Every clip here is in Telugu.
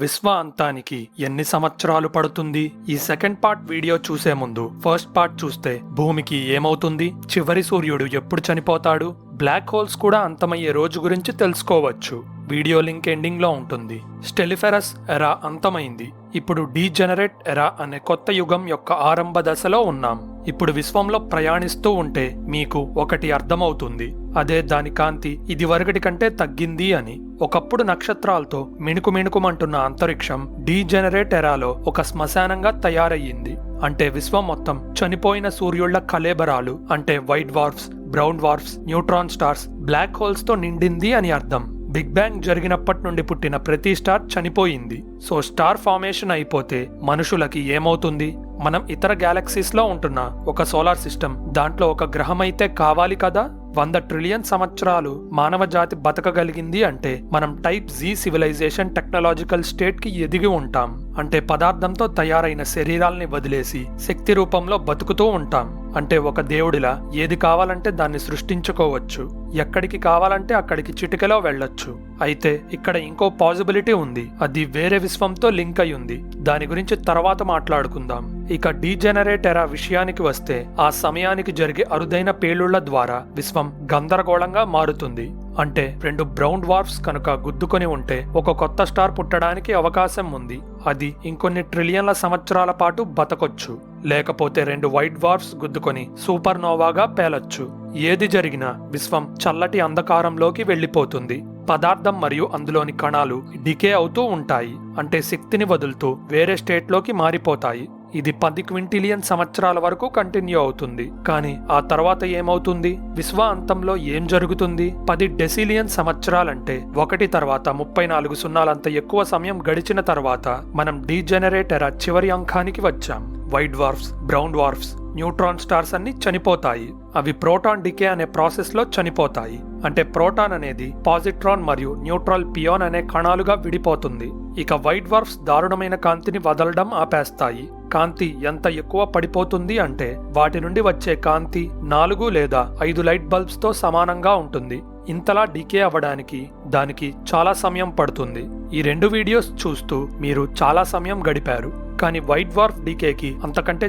విశ్వ అంతానికి ఎన్ని సంవత్సరాలు పడుతుంది? ఈ సెకండ్ పార్ట్ వీడియో చూసే ముందు ఫస్ట్ పార్ట్ చూస్తే భూమికి ఏమవుతుంది, చివరి సూర్యుడు ఎప్పుడు చనిపోతాడు, బ్లాక్ హోల్స్ కూడా అంతమయ్యే రోజు గురించి తెలుసుకోవచ్చు. వీడియో లింక్ ఎండింగ్ లో ఉంటుంది. స్టెలిఫెరస్ ఎరా అంతమైంది. ఇప్పుడు డీజెనరేట్ ఎరా అనే కొత్త యుగం యొక్క ఆరంభ దశలో ఉన్నాం. ఇప్పుడు విశ్వంలో ప్రయాణిస్తూ ఉంటే మీకు ఒకటి అర్థమవుతుంది. అదే దాని కాంతి ఇదివరకటి కంటే తగ్గింది అని. ఒకప్పుడు నక్షత్రాలతో మిణుకుమిణుకుమంటున్న అంతరిక్షం డీజెనరేట్ ఎరాలో ఒక శ్మశానంగా తయారయ్యింది. అంటే విశ్వం మొత్తం చనిపోయిన సూర్యుళ్ల కళేబరాలు, అంటే white dwarfs, brown dwarfs, neutron stars, black holes తో నిండింది అని అర్థం. బిగ్ బ్యాంగ్ జరిగినప్పటి నుండి పుట్టిన ప్రతి స్టార్ చనిపోయింది. సో స్టార్ ఫార్మేషన్ అయిపోతే మనుషులకి ఏమవుతుంది? మనం ఇతర గ్యాలక్సీస్ లో ఉంటున్న ఒక సోలార్ సిస్టమ్, దాంట్లో ఒక గ్రహం అయితే కావాలి కదా. 100 ట్రిలియన్ సంవత్సరాలు మానవ జాతి బతకగలిగింది అంటే మనం type G civilisation technological state కి ఎదిగి ఉంటాం. అంటే పదార్థంతో తయారైన శరీరాల్ని వదిలేసి శక్తి రూపంలో బతుకుతూ ఉంటాం. అంటే ఒక దేవుడిలా ఏది కావాలంటే దాన్ని సృష్టించుకోవచ్చు. ఎక్కడికి కావాలంటే అక్కడికి చిటికెలో వెళ్ళొచ్చు. అయితే ఇక్కడ ఇంకో పాసిబిలిటీ ఉంది. అది వేరే విశ్వంతో లింక్ అయి ఉంది. దాని గురించి తర్వాత మాట్లాడుకుందాం. ఇక డీజెనరేట్ ఎరా విషయానికి వస్తే, ఆ సమయానికి జరిగే అరుదైన పేలుళ్ల ద్వారా విశ్వం గందరగోళంగా మారుతుంది. అంటే 2 బ్రౌన్ డ్వార్ఫ్స్ కనుక గుద్దుకొని ఉంటే ఒక కొత్త స్టార్ పుట్టడానికి అవకాశం ఉంది. అది ఇంకొన్ని ట్రిలియన్ల సంవత్సరాల పాటు బతకొచ్చు. లేకపోతే 2 వైట్ డ్వార్ఫ్స్ గుద్దుకొని సూపర్ నోవాగా పేలొచ్చు. ఏది జరిగినా విశ్వం చల్లటి అంధకారంలోకి వెళ్లిపోతుంది. పదార్థం మరియు అందులోని కణాలు డికే అవుతూ ఉంటాయి. అంటే శక్తిని వదులుతూ వేరే స్టేట్లోకి మారిపోతాయి. ఇది 10 క్వింటిలియన్ సంవత్సరాల వరకు కంటిన్యూ అవుతుంది. కానీ ఆ తర్వాత ఏమవుతుంది? విశ్వ అంతంలో ఏం జరుగుతుంది? 10 డెసిలియన్ సంవత్సరాలంటే 1 తర్వాత 34 సున్నాలంత ఎక్కువ సమయం గడిచిన తర్వాత మనం డీజెనరేట్ ఎరా చివరి అంకానికి వచ్చాం. White dwarfs, brown dwarfs, neutron stars అన్ని చనిపోతాయి. అవి ప్రోటాన్ డికే అనే ప్రాసెస్ లో చనిపోతాయి. అంటే ప్రోటాన్ అనేది పాజిట్రాన్ మరియు న్యూట్రల్ పియోన్ అనే కణాలుగా విడిపోతుంది. ఇక వైట్ డ్వార్ఫ్స్ దారుణమైన కాంతిని వదలడం ఆపేస్తాయి. కాంతి ఎంత ఎక్కువ పడిపోతుంది అంటే వాటి నుండి వచ్చే కాంతి 4 లేదా 5 లైట్ బల్బ్స్ తో సమానంగా ఉంటుంది. ఇంతలా డికే అవ్వడానికి దానికి చాలా సమయం పడుతుంది. ఈ 2 వీడియోస్ చూస్తూ మీరు చాలా సమయం గడిపారు. కానీ వైట్ డ్వార్ఫ్ డీకేకి అంతకంటే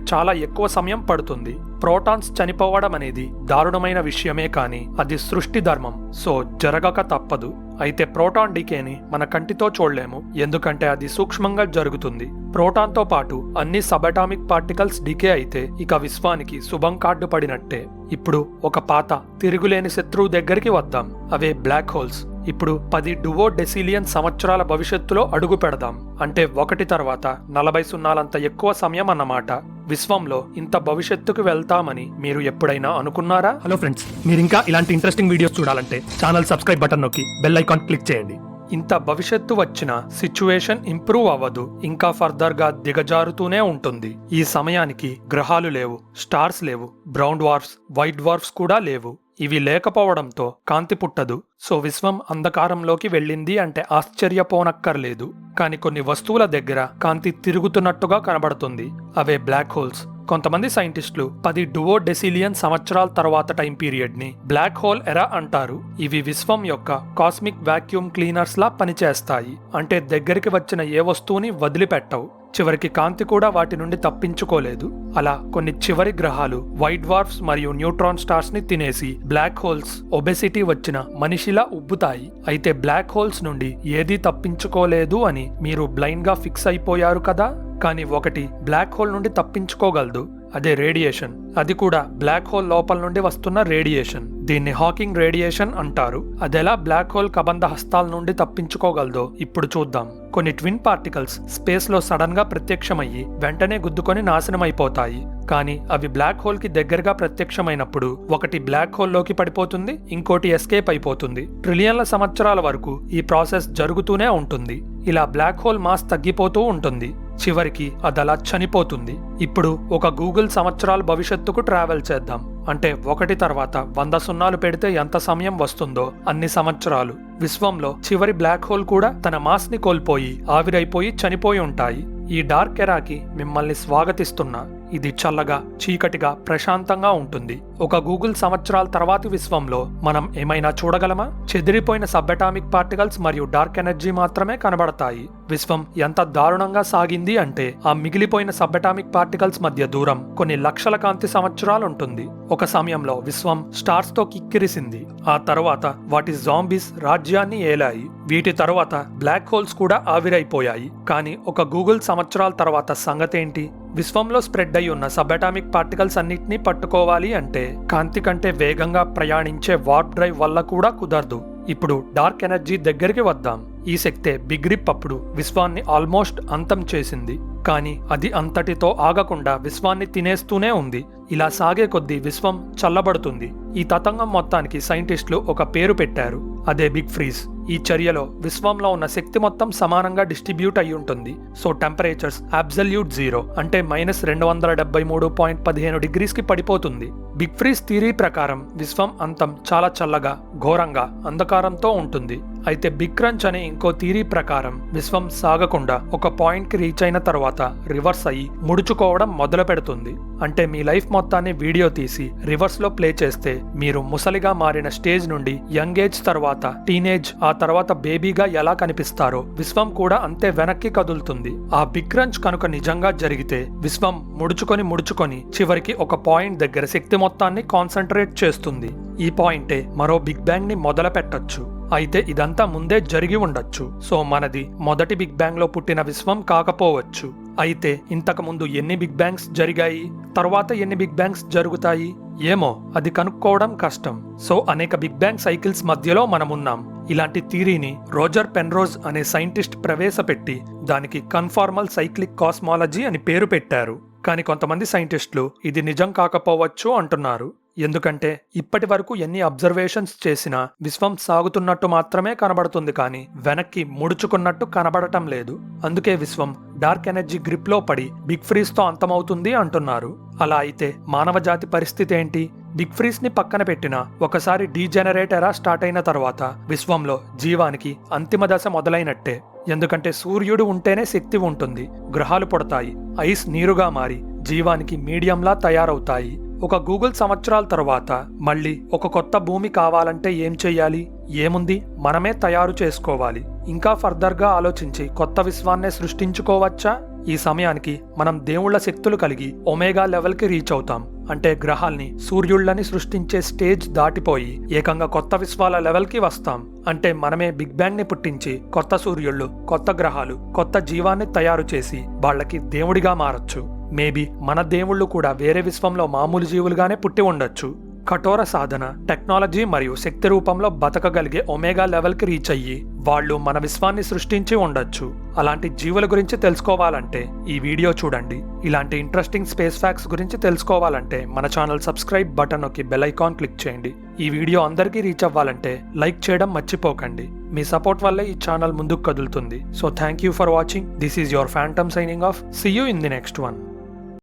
చాలా ఎక్కువ సమయం పడుతుంది. ప్రోటాన్స్ చనిపోవడం అనేది దారుణమైన విషయమే, కానీ అది సృష్టి ధర్మం. సో జరగక తప్పదు. అయితే ప్రోటాన్ డీకేని మన కంటితో చూడలేము, ఎందుకంటే అది సూక్ష్మంగా జరుగుతుంది. ప్రోటాన్తో పాటు అన్ని సబటామిక్ పార్టికల్స్ డీకే అయితే ఇక విశ్వానికి శుభం కార్డు పడినట్టే. ఇప్పుడు ఒక పాత తిరుగులేని శత్రువు దగ్గరికి వద్దాం. అవే బ్లాక్ హోల్స్. ఇప్పుడు 10 డువో డెసిలియన్ సంవత్సరాల భవిష్యత్తులో అడుగు పెడదాం. అంటే 1 తర్వాత 40 సున్నాలంత ఎక్కువ సమయం అన్నమాట. విశ్వంలో ఇంత భవిష్యత్తుకు వెళ్తామని మీరు ఎప్పుడైనా అనుకున్నారా? హలో ఫ్రెండ్స్, మీరు ఇంకా ఇలాంటి ఇంట్రెస్టింగ్ వీడియోస్ చూడాలంటే ఛానల్ సబ్స్క్రైబ్ బటన్ నొక్కి బెల్ ఐకాన్ క్లిక్ చేయండి. ఇంత భవిష్యత్తు వచ్చిన సిచ్యువేషన్ ఇంప్రూవ్ అవ్వదు, ఇంకా ఫర్దర్ గా దిగజారుతూనే ఉంటుంది. ఈ సమయానికి గ్రహాలు లేవు, స్టార్స్ లేవు, బ్రౌన్ డ్వార్ఫ్స్, వైట్ డ్వార్ఫ్స్ కూడా లేవు. ఇవి లేకపోవడంతో కాంతి పుట్టదు. సో విశ్వం అంధకారంలోకి వెళ్ళింది అంటే ఆశ్చర్యపోనక్కర్లేదు. కానీ కొన్ని వస్తువుల దగ్గర కాంతి తిరుగుతున్నట్టుగా కనబడుతుంది. అవే బ్లాక్ హోల్స్. కొంతమంది సైంటిస్టులు 10 డువో డెసిలియన్ సంవత్సరాల తర్వాత టైం పీరియడ్ ని బ్లాక్ హోల్ ఎరా అంటారు. ఇవి విశ్వం యొక్క కాస్మిక్ వాక్యూమ్ క్లీనర్స్ లా పనిచేస్తాయి. అంటే దగ్గరికి వచ్చిన ఏ వస్తువుని వదిలిపెట్టవు. చివరికి కాంతి కూడా వాటి నుండి తప్పించుకోలేదు. అలా కొన్ని చివరి గ్రహాలు వైట్ డ్వార్ఫ్స్ మరియు న్యూట్రాన్ స్టార్స్ ని తినేసి బ్లాక్ హోల్స్ ఒబెసిటీ వచ్చిన మనిషిలా ఉబ్బుతాయి. అయితే బ్లాక్ హోల్స్ నుండి ఏదీ తప్పించుకోలేదు అని మీరు బ్లైండ్ గా ఫిక్స్ అయిపోయారు కదా. కానీ ఒకటి బ్లాక్ హోల్ నుండి తప్పించుకోగలదు. అదే రేడియేషన్. అది కూడా బ్లాక్ హోల్ లోపల నుండి వస్తున్న రేడియేషన్. దీన్ని హాకింగ్ రేడియేషన్ అంటారు. అదెలా బ్లాక్ హోల్ కబంధ హస్తాల నుండి తప్పించుకోగలదో ఇప్పుడు చూద్దాం. కొన్ని ట్విన్ పార్టికల్స్ స్పేస్ లో సడన్ గా ప్రత్యక్షమయ్యి వెంటనే గుద్దుకొని నాశనమైపోతాయి. కానీ అవి బ్లాక్ హోల్ కి దగ్గరగా ప్రత్యక్షమైనప్పుడు ఒకటి బ్లాక్ హోల్ లోకి పడిపోతుంది, ఇంకోటి ఎస్కేప్ అయిపోతుంది. ట్రిలియన్ల సంవత్సరాల వరకు ఈ ప్రాసెస్ జరుగుతూనే ఉంటుంది. ఇలా బ్లాక్ హోల్ మాస్ తగ్గిపోతూ ఉంటుంది. చివరికి అదలా చనిపోతుంది. ఇప్పుడు ఒక గూగుల్ సంవత్సరాల భవిష్యత్తుకు ట్రావెల్ చేద్దాం. అంటే 1 తర్వాత 100 సున్నాలు పెడితే ఎంత సమయం వస్తుందో అన్ని సంవత్సరాలు. విశ్వంలో చివరి బ్లాక్ హోల్ కూడా తన మాస్ ని కోల్పోయి ఆవిరైపోయి చనిపోయి ఉంటాయి. ఈ డార్క్ ఎరాకి మిమ్మల్ని స్వాగతిస్తున్నా. ఇది చల్లగా, చీకటిగా, ప్రశాంతంగా ఉంటుంది. ఒక గూగుల్ సంవత్సరాల తర్వాతి విశ్వంలో మనం ఏమైనా చూడగలమా? చెదిరిపోయిన సబ్అటామిక్ పార్టికల్స్ మరియు డార్క్ ఎనర్జీ మాత్రమే కనబడతాయి. విశ్వం ఎంత దారుణంగా సాగింది అంటే ఆ మిగిలిపోయిన సబ్అటామిక్ పార్టికల్స్ మధ్య దూరం కొన్ని లక్షల కాంతి సంవత్సరాలు ఉంటుంది. ఒక సమయంలో విశ్వం స్టార్స్ తో కిక్కిరిసింది. ఆ తర్వాత వాటి జాంబీస్ రాజ్యాన్ని ఏలాయి. వీటి తర్వాత బ్లాక్ హోల్స్ కూడా ఆవిరైపోయాయి. కానీ ఒక గూగుల్ సంవత్సరాల తర్వాత సంగతేంటి? విశ్వంలో స్ప్రెడ్ అయి ఉన్న సబ్అటామిక్ పార్టికల్స్ అన్నిటినీ పట్టుకోవాలి అంటే కాంతి కంటే వేగంగా ప్రయాణించే వార్ప్ డ్రైవ్ వల్ల కూడా కుదరదు. ఇప్పుడు డార్క్ ఎనర్జీ దగ్గరికి వద్దాం. ఈ శక్తే బిగ్ రిప్ అప్పుడు విశ్వాన్ని ఆల్మోస్ట్ అంతం చేసింది. కానీ అది అంతటితో ఆగకుండా విశ్వాన్ని తినేస్తూనే ఉంది. ఇలా సాగే కొద్దీ విశ్వం చల్లబడుతుంది. ఈ తతంగం మొత్తానికి సైంటిస్టులు ఒక పేరు పెట్టారు. అదే బిగ్ ఫ్రీజ్. ఈ చర్యలో విశ్వంలో ఉన్న శక్తి మొత్తం సమానంగా డిస్ట్రిబ్యూట్ అయి ఉంటుంది. సో టెంపరేచర్స్ అబ్సల్యూట్ జీరో అంటే -273.15 డిగ్రీస్ కి పడిపోతుంది. బిగ్ ఫ్రీజ్ థియరీ ప్రకారం విశ్వం అంతం చాలా చల్లగా, ఘోరంగా, అంధకారంతో ఉంటుంది. అయితే బిగ్ క్రంచ్ అనే ఇంకో థియరీ ప్రకారం విశ్వం సాగకుండా ఒక పాయింట్ కి రీచ్ అయిన తర్వాత రివర్స్ అయ్యి ముడుచుకోవడం మొదలు పెడుతుంది. అంటే మీ లైఫ్ మొత్తాన్ని వీడియో తీసి రివర్స్ లో ప్లే చేస్తే మీరు ముసలిగా మారిన స్టేజ్ నుండి యంగ్ ఏజ్ తర్వాత టీనేజ్, ఆ తర్వాత బేబీగా ఎలా కనిపిస్తారో విశ్వం కూడా అంతే వెనక్కి కదులుతుంది. ఆ బిగ్ క్రంచ్ కనుక నిజంగా జరిగితే విశ్వం ముడుచుకొని చివరికి ఒక పాయింట్ దగ్గర శక్తి మొత్తాన్ని కాన్సన్ట్రేట్ చేస్తుంది. ఈ పాయింటే మరో బిగ్ బ్యాంగ్ ని మొదలు పెట్టొచ్చు. అయితే ఇదంతా ముందే జరిగి ఉండొచ్చు. సో మనది మొదటి బిగ్ బ్యాంగ్ లో పుట్టిన విశ్వం కాకపోవచ్చు. అయితే ఇంతకు ముందు ఎన్ని బిగ్ బ్యాంగ్స్ జరిగాయి, తర్వాత ఎన్ని బిగ్ బ్యాంగ్స్ జరుగుతాయి ఏమో అది కనుక్కోవడం కష్టం. సో అనేక బిగ్ బ్యాంగ్ సైకిల్స్ మధ్యలో మనమున్నాం. ఇలాంటి థియరీని రోజర్ పెన్రోజ్ అనే సైంటిస్ట్ ప్రవేశపెట్టి దానికి కన్ఫార్మల్ సైక్లిక్ కాస్మాలజీ అని పేరు పెట్టారు. కానీ కొంతమంది సైంటిస్టులు ఇది నిజం కాకపోవచ్చు అంటున్నారు. ఎందుకంటే ఇప్పటి వరకు ఎన్ని అబ్జర్వేషన్స్ చేసినా విశ్వం సాగుతున్నట్టు మాత్రమే కనబడుతుంది, కానీ వెనక్కి ముడుచుకున్నట్టు కనబడటం లేదు. అందుకే విశ్వం డార్క్ ఎనర్జీ గ్రిప్ లో పడి బిగ్ ఫ్రీజ్ తో అంతమవుతుంది అంటున్నారు. అలా అయితే మానవ జాతి పరిస్థితి ఏంటి? బిగ్ ఫ్రీజ్ ని పక్కన పెట్టిన ఒకసారి డీజెనరేట్ ఎరా స్టార్ట్ అయిన తర్వాత విశ్వంలో జీవానికి అంతిమ దశ మొదలైనట్టే. ఎందుకంటే సూర్యుడు ఉంటేనే శక్తి ఉంటుంది. గ్రహాలు పుడతాయి, ఐస్ నీరుగా మారి జీవానికి మీడియంలా తయారవుతాయి. ఒక గూగుల్ సంవత్సరాల తర్వాత మళ్ళీ ఒక కొత్త భూమి కావాలంటే ఏం చెయ్యాలి? ఏముంది, మనమే తయారు చేసుకోవాలి. ఇంకా ఫర్దర్ గా ఆలోచించి కొత్త విశ్వాన్నే సృష్టించుకోవచ్చా? ఈ సమయానికి మనం దేవుళ్ల శక్తులు కలిగి ఒమేగా లెవెల్ కి రీచ్ అవుతాం. అంటే గ్రహాల్ని, సూర్యుళ్ళని సృష్టించే స్టేజ్ దాటిపోయి ఏకంగా కొత్త విశ్వాల లెవెల్ కి వస్తాం. అంటే మనమే బిగ్ బ్యాంగ్ ని పుట్టించి కొత్త సూర్యుళ్ళు, కొత్త గ్రహాలు, కొత్త జీవాన్ని తయారు చేసి వాళ్ళకి దేవుడిగా మారొచ్చు. మేబీ మన దేవుళ్ళు కూడా వేరే విశ్వంలో మామూలు జీవులుగానే పుట్టి ఉండొచ్చు. కఠోర సాధన, టెక్నాలజీ మరియు శక్తి రూపంలో బతకగలిగే ఒమేగా లెవెల్కి రీచ్ అయ్యి వాళ్ళు మన విశ్వాన్ని సృష్టించి ఉండొచ్చు. అలాంటి జీవుల గురించి తెలుసుకోవాలంటే ఈ వీడియో చూడండి. ఇలాంటి ఇంట్రెస్టింగ్ స్పేస్ ఫ్యాక్ట్స్ గురించి తెలుసుకోవాలంటే మన ఛానల్ సబ్స్క్రైబ్ బటన్ నొక్కి బెల్ ఐకాన్ క్లిక్ చేయండి. ఈ వీడియో అందరికీ రీచ్ అవ్వాలంటే లైక్ చేయడం మర్చిపోకండి. మీ సపోర్ట్ వల్లే ఈ ఛానల్ ముందుకు కదులుతుంది. So thank you for watching. This is your phantom signing off. See you in the next one.